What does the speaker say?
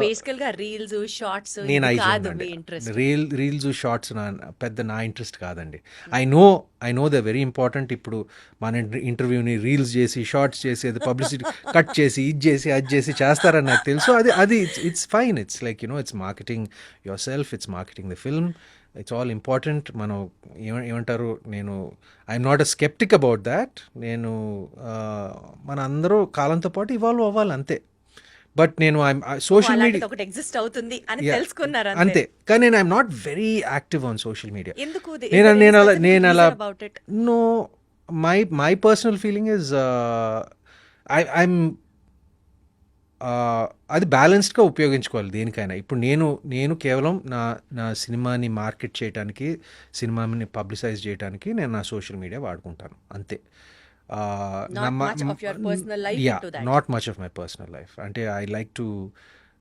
బేసికల్‌గా reels, shorts నేను ఇది ఐ కాదు జోన్ మీ అండి. ఇంట్రెస్ట్. రీల్స్, షార్ట్స్ నా ఇంట్రెస్ట్ కాదండి. I hmm. No I know they very important. ఇప్పుడు మన ఇంటర్వ్యూని రీల్స్ చేసి, షార్ట్స్ చేసి, అది పబ్లిసిటీ కట్ చేసి, ఇది చేసి, అది చేసి చేస్తారని నాకు తెలుసు. అది it's fine. It's like it's marketing your self, it's marketing the film. It's all important. మనం ఏమంటారు, నేను I'm not a sceptic about that. నేను మన అందరూ కాలంతో పాటు ఇవాల్వ్ అవ్వాలి అంతే. బట్ నేను ఓహో! సోషల్ మీడియా, అలాంటిది ఒకటి ఎగ్జిస్ట్ అవుతుంది అని తెలుసుకున్నారు అంతే. అంతే. కానీ నేను I'm not very active on social media. ఎందుకు? ఇస్ నేను దేర్ ఎనీ నేను అలా స్పెసిఫిక్ నేను అలా reason about it? No, my personal feeling is I'm అది బ్యాలెన్స్డ్గా ఉపయోగించుకోవాలి దేనికైనా. ఇప్పుడు నేను కేవలం నా సినిమాని మార్కెట్ చేయడానికి, సినిమాని పబ్లిసైజ్ చేయడానికి నేను నా సోషల్ మీడియా వాడుకుంటాను అంతే. Not much of your personal life yeah, into thought. Not much of my personal life. అంటే ఐ లైక్ టు